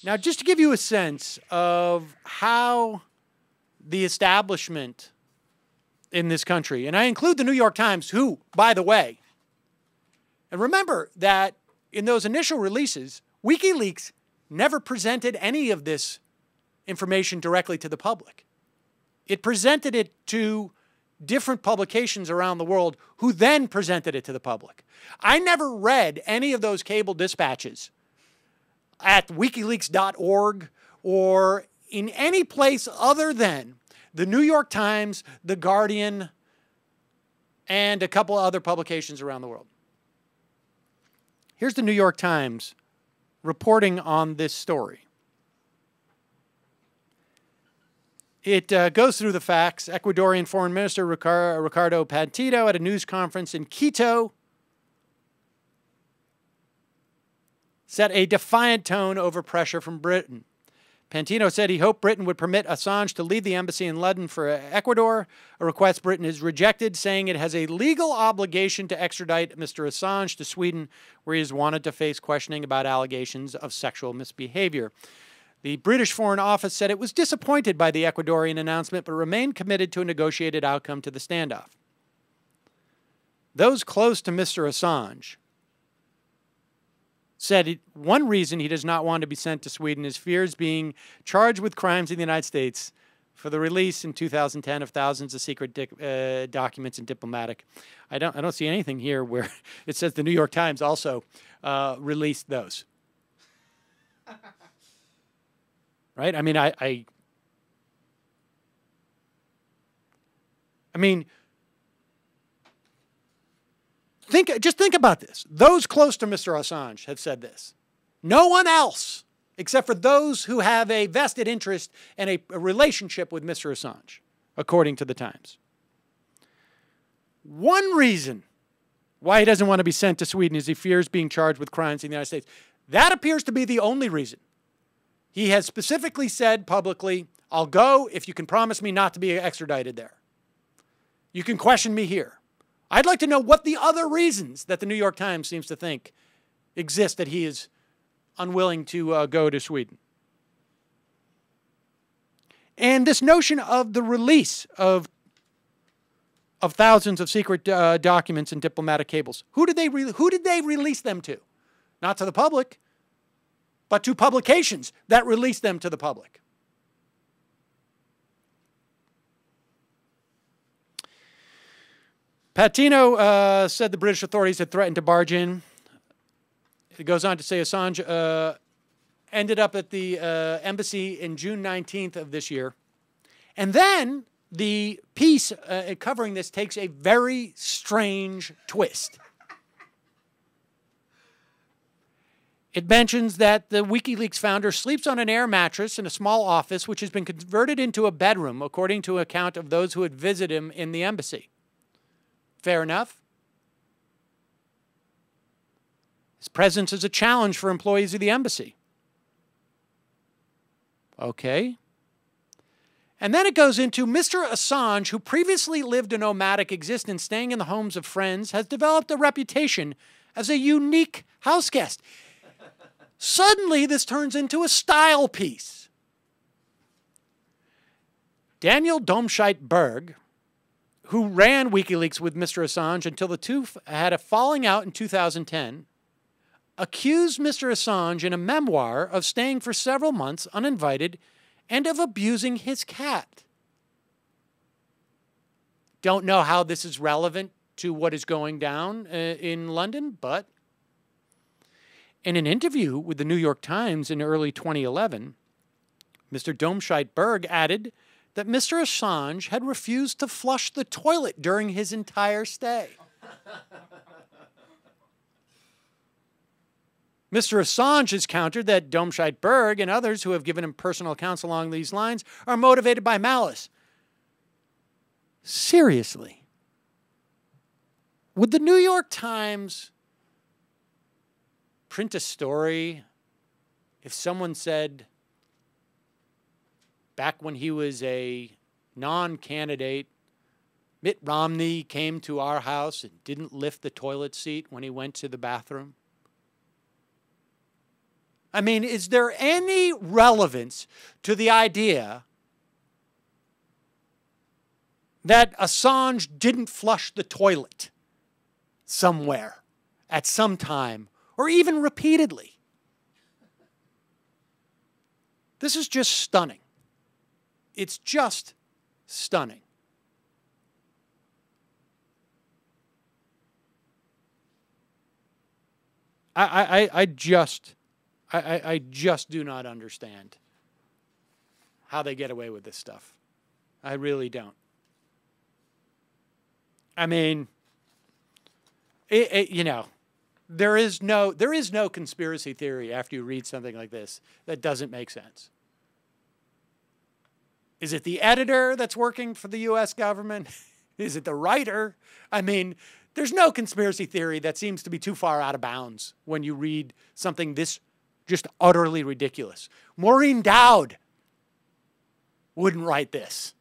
Now, just to give you a sense of how the establishment in this country, and I include the New York Times, who, by the way, and remember that in those initial releases, WikiLeaks never presented any of this information directly to the public. It presented it to different publications around the world who then presented it to the public. I never read any of those cable dispatches at wikileaks.org or in any place other than the New York Times, The Guardian, and a couple other publications around the world. Here's the New York Times reporting on this story. It goes through the facts. Ecuadorian Foreign Minister Ricardo Pantino at a news conference in Quito set a defiant tone over pressure from Britain. Pantino said he hoped Britain would permit Assange to leave the embassy in London for Ecuador, a request Britain has rejected, saying it has a legal obligation to extradite Mr. Assange to Sweden, where he is wanted to face questioning about allegations of sexual misbehavior. The British Foreign Office said it was disappointed by the Ecuadorian announcement, but remained committed to a negotiated outcome to the standoff. Those close to Mr. Assange said one reason he does not want to be sent to Sweden is fears being charged with crimes in the United States for the release in 2010 of thousands of secret documents and diplomatic. I don't see anything here where it says the New York Times also released those. Right? I mean, just think about this. Those close to Mr. Assange have said this. No one else, except for those who have a vested interest and a relationship with Mr. Assange, according to the Times. One reason why he doesn't want to be sent to Sweden is he fears being charged with crimes in the United States. That appears to be the only reason. He has specifically said publicly, I'll go if you can promise me not to be extradited there. You can question me here. I'd like to know what the other reasons that the New York Times seems to think exist that he is unwilling to go to Sweden. And this notion of the release of thousands of secret documents and diplomatic cables, who did they release them to? Not to the public, but to publications that released them to the public. Pantino said the British authorities had threatened to barge in. It goes on to say Assange ended up at the embassy in June 19th of this year. And then the piece covering this takes a very strange twist. It mentions that the WikiLeaks founder sleeps on an air mattress in a small office which has been converted into a bedroom, according to an account of those who had visited him in the embassy. Fair enough. His presence is a challenge for employees of the embassy. Okay. And then it goes into Mr. Assange, who previously lived a nomadic existence, staying in the homes of friends, has developed a reputation as a unique house guest. Suddenly, this turns into a style piece. Daniel Domscheit-Berg, who ran WikiLeaks with Mr. Assange until the two had a falling out in 2010, accused Mr. Assange in a memoir of staying for several months uninvited and of abusing his cat. Don't know how this is relevant to what is going down in London, but in an interview with the New York Times in early 2011, Mr. Domscheit-Berg added that Mr. Assange had refused to flush the toilet during his entire stay. Mr. Assange has countered that Domscheit-Berg and others who have given him personal counsel along these lines are motivated by malice. Seriously, would the New York Times print a story if someone said, back when he was a non-candidate, Mitt Romney came to our house and didn't lift the toilet seat when he went to the bathroom? I mean, is there any relevance to the idea that Assange didn't flush the toilet somewhere at some time or even repeatedly? This is just stunning. It's just stunning. I just do not understand how they get away with this stuff. I really don't. I mean, you know, there is no conspiracy theory after you read something like this that doesn't make sense. Is it the editor that's working for the U.S. government? Is it the writer? I mean, there's no conspiracy theory that seems to be too far out of bounds when you read something this just utterly ridiculous. Maureen Dowd wouldn't write this.